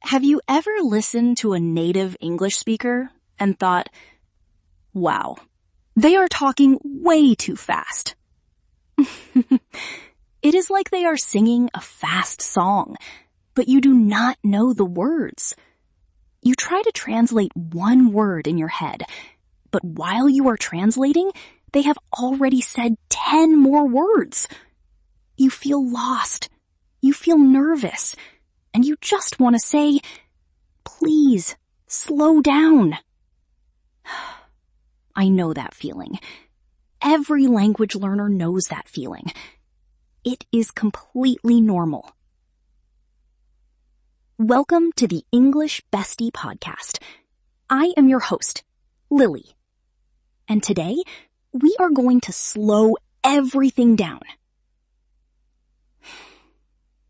Have you ever listened to a native English speaker and thought, wow, they are talking way too fast? It is like they are singing a fast song, but you do not know the words. You try to translate one word in your head, but while you are translating, they have already said 10 more words. You feel lost. You feel nervous. And you just want to say, please, slow down. I know that feeling. Every language learner knows that feeling. It is completely normal. Welcome to the English Bestie podcast. I am your host, Lily. And today, we are going to slow everything down.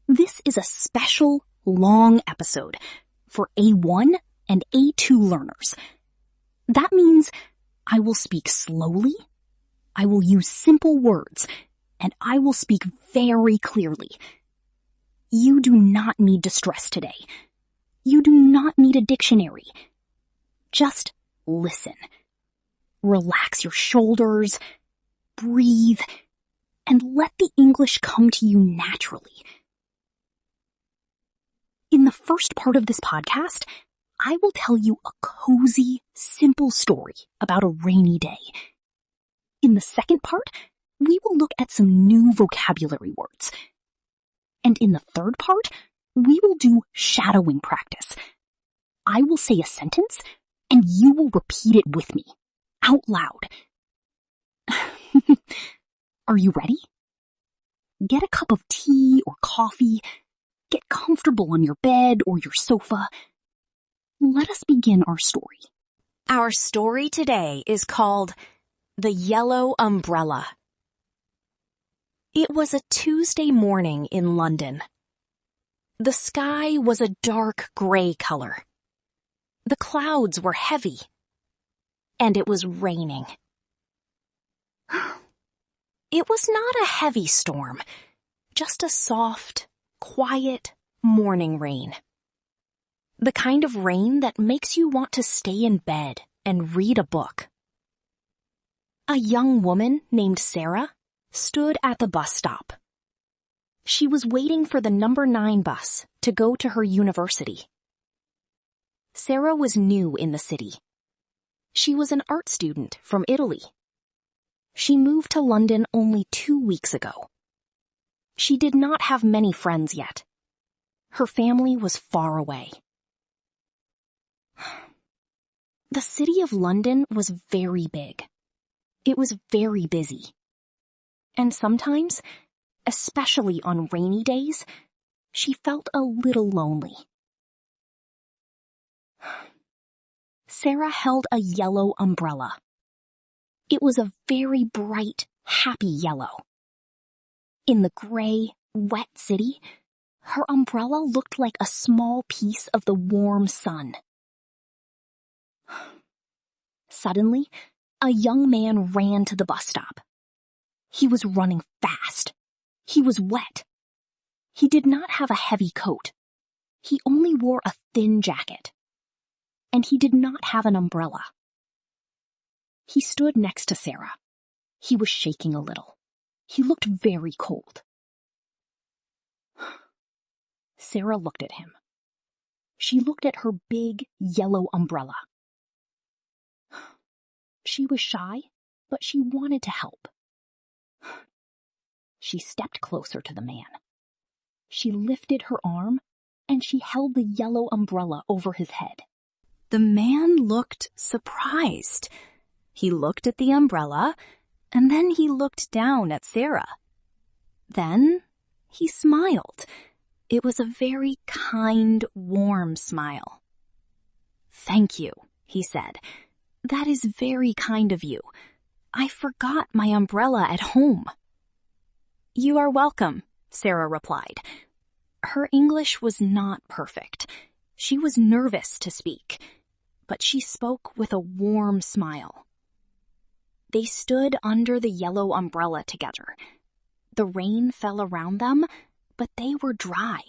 This is a special, long episode for A1 and A2 learners. That means I will speak slowly, I will use simple words, and I will speak very clearly. You do not need to stress today. You do not need a dictionary. Just listen. Relax your shoulders, breathe, and let the English come to you naturally. In the first part of this podcast, I will tell you a cozy, simple story about a rainy day. In the second part, we will look at some new vocabulary words. And in the third part, we will do shadowing practice. I will say a sentence, and you will repeat it with me, out loud. Are you ready? Get a cup of tea or coffee. Get comfortable on your bed or your sofa. Let us begin our story. Our story today is called The Yellow Umbrella. It was a Tuesday morning in London. The sky was a dark gray color. The clouds were heavy. And it was raining. It was not a heavy storm, just a soft, quiet morning rain. The kind of rain that makes you want to stay in bed and read a book. A young woman named Sarah stood at the bus stop. She was waiting for the number 9 bus to go to her university. Sarah was new in the city. She was an art student from Italy. She moved to London only 2 weeks ago. She did not have many friends yet. Her family was far away. The city of London was very big. It was very busy. And sometimes, especially on rainy days, she felt a little lonely. Sarah held a yellow umbrella. It was a very bright, happy yellow. In the gray, wet city, her umbrella looked like a small piece of the warm sun. Suddenly, a young man ran to the bus stop. He was running fast. He was wet. He did not have a heavy coat. He only wore a thin jacket. And he did not have an umbrella. He stood next to Sarah. He was shaking a little. He looked very cold. Sarah looked at him. She looked at her big, yellow umbrella. She was shy, but she wanted to help. She stepped closer to the man. She lifted her arm, and she held the yellow umbrella over his head. The man looked surprised. He looked at the umbrella, and then he looked down at Sarah. Then he smiled. It was a very kind, warm smile. "Thank you," he said. "That is very kind of you. I forgot my umbrella at home." "You are welcome," Sarah replied. Her English was not perfect. She was nervous to speak, but she spoke with a warm smile. They stood under the yellow umbrella together. The rain fell around them, but they were dry.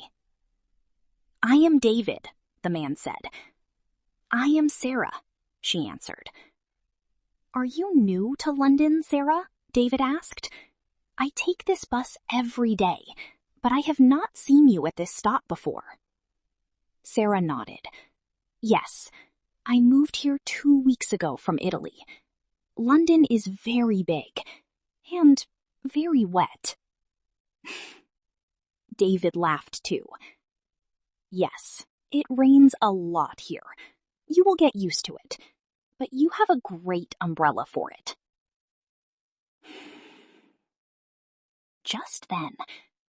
"I am David," the man said. "I am Sarah," she answered. "Are you new to London, Sarah?" David asked. "I take this bus every day, but I have not seen you at this stop before." Sarah nodded. "Yes, I moved here 2 weeks ago from Italy. London is very big and very wet." David laughed too. "Yes, it rains a lot here. You will get used to it, but you have a great umbrella for it." Just then,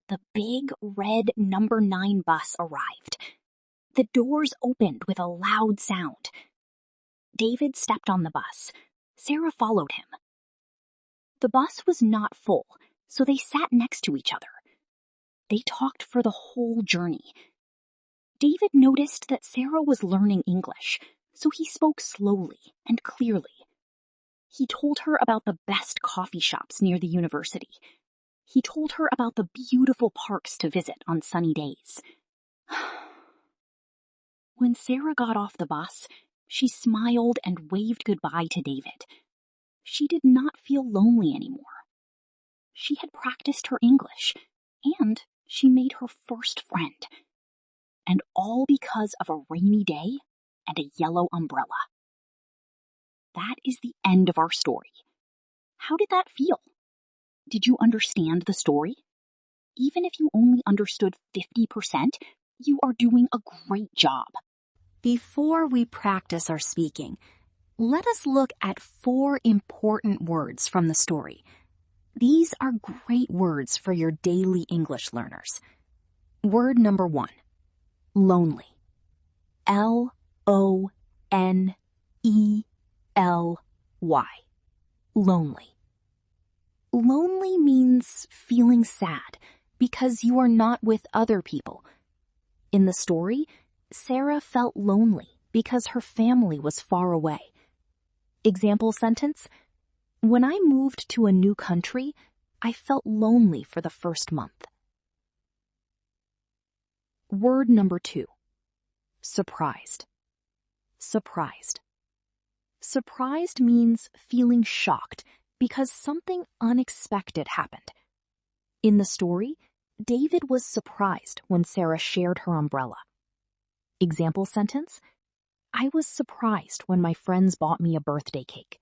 the big red number 9 bus arrived. The doors opened with a loud sound. David stepped on the bus. Sarah followed him. The bus was not full, so they sat next to each other. They talked for the whole journey. David noticed that Sarah was learning English, so he spoke slowly and clearly. He told her about the best coffee shops near the university. He told her about the beautiful parks to visit on sunny days. When Sarah got off the bus, she smiled and waved goodbye to David. She did not feel lonely anymore. She had practiced her English, and she made her first friend. And all because of a rainy day and a yellow umbrella. That is the end of our story. How did that feel? Did you understand the story? Even if you only understood 50%, you are doing a great job. Before we practice our speaking, let us look at 4 important words from the story. These are great words for your daily English learners. Word number 1, lonely. L-O-N-E-L-Y. Lonely. Lonely means feeling sad because you are not with other people. In the story, Sarah felt lonely because her family was far away. Example sentence: when I moved to a new country, I felt lonely for the first month. Word number 2, surprised. Surprised. Surprised means feeling shocked because something unexpected happened. In the story, David was surprised when Sarah shared her umbrella. Example sentence: I was surprised when my friends bought me a birthday cake.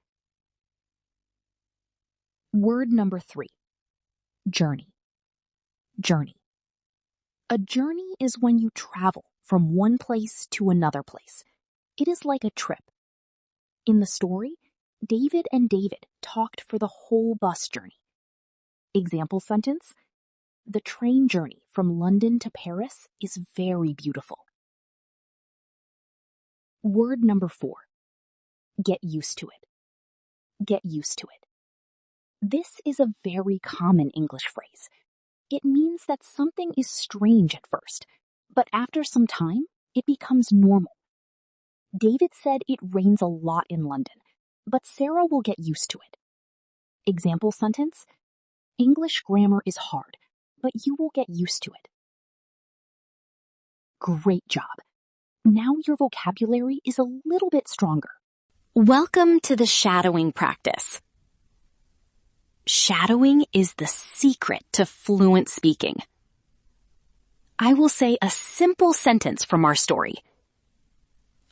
Word number 3, journey. Journey. A journey is when you travel from one place to another place. It is like a trip. In the story, David and David talked for the whole bus journey. Example sentence: the train journey from London to Paris is very beautiful. Word number 4, get used to it. Get used to it. This is a very common English phrase. It means that something is strange at first, but after some time, it becomes normal. David said it rains a lot in London, but Sarah will get used to it. Example sentence: English grammar is hard, but you will get used to it. Great job. Now your vocabulary is a little bit stronger. Welcome to the shadowing practice. Shadowing is the secret to fluent speaking. I will say a simple sentence from our story.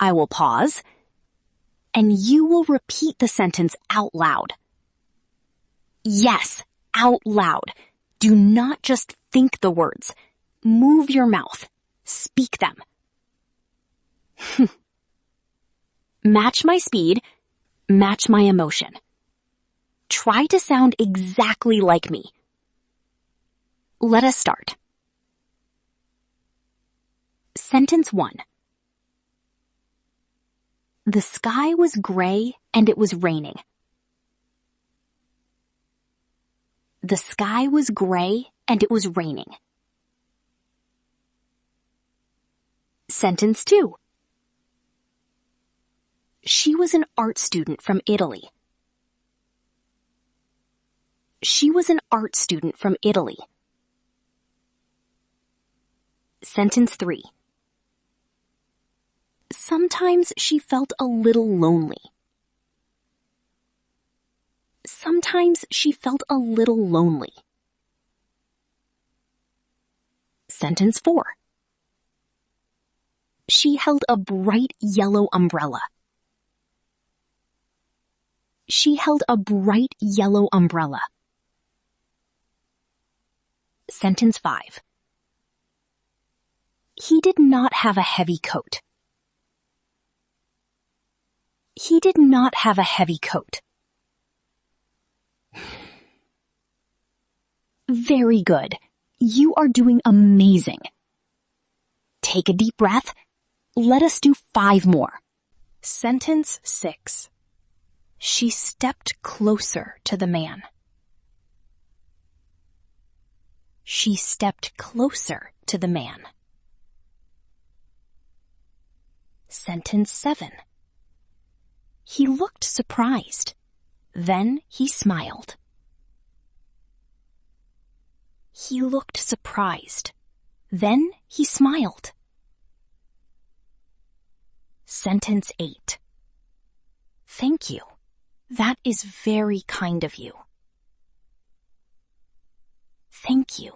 I will pause, and you will repeat the sentence out loud. Yes, out loud. Do not just think the words. Move your mouth. Speak them. Match my speed. Match my emotion. Try to sound exactly like me. Let us start. Sentence 1. The sky was gray and it was raining. The sky was gray and it was raining. Sentence 2. She was an art student from Italy. She was an art student from Italy. Sentence 3. Sometimes she felt a little lonely. Sometimes she felt a little lonely. Sentence 4. She held a bright yellow umbrella. She held a bright yellow umbrella. Sentence 5. He did not have a heavy coat. He did not have a heavy coat. Very good. You are doing amazing. Take a deep breath. Let us do 5 more. Sentence 6. She stepped closer to the man. She stepped closer to the man. Sentence 7. He looked surprised. Then he smiled. He looked surprised. Then he smiled. Sentence 8. Thank you. That is very kind of you. Thank you.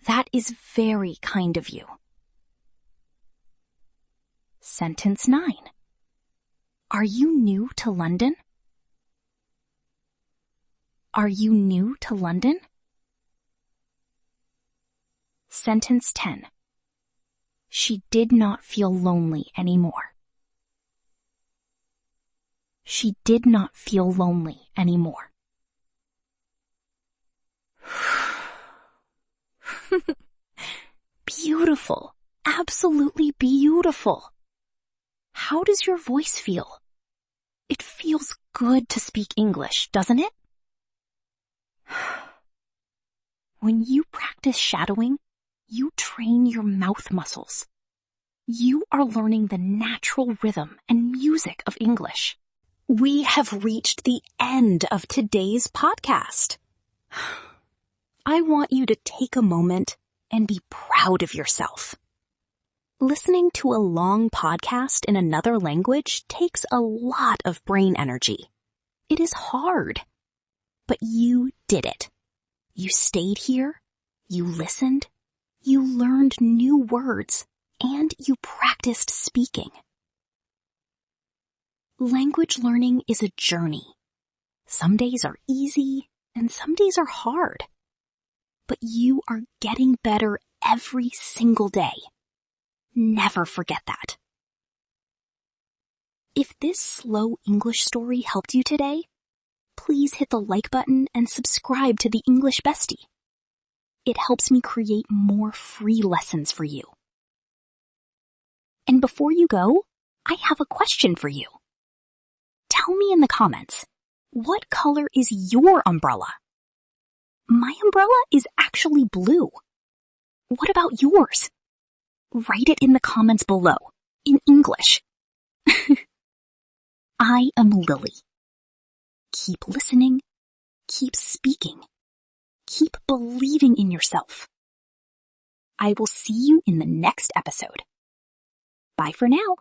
That is very kind of you. Sentence 9. Are you new to London? Are you new to London? Sentence 10. She did not feel lonely anymore. She did not feel lonely anymore. Beautiful. Absolutely beautiful. How does your voice feel? It feels good to speak English, doesn't it? When you practice shadowing, you train your mouth muscles. You are learning the natural rhythm and music of English. We have reached the end of today's podcast. I want you to take a moment and be proud of yourself. Listening to a long podcast in another language takes a lot of brain energy. It is hard, but you did it. You stayed here, you listened, you learned new words, and you practiced speaking. Language learning is a journey. Some days are easy and some days are hard. But you are getting better every single day. Never forget that. If this slow English story helped you today, please hit the like button and subscribe to the English Bestie. It helps me create more free lessons for you. And before you go, I have a question for you. Tell me in the comments, what color is your umbrella? My umbrella is actually blue. What about yours? Write it in the comments below, in English. I am Lily. Keep listening, keep speaking, keep believing in yourself. I will see you in the next episode. Bye for now.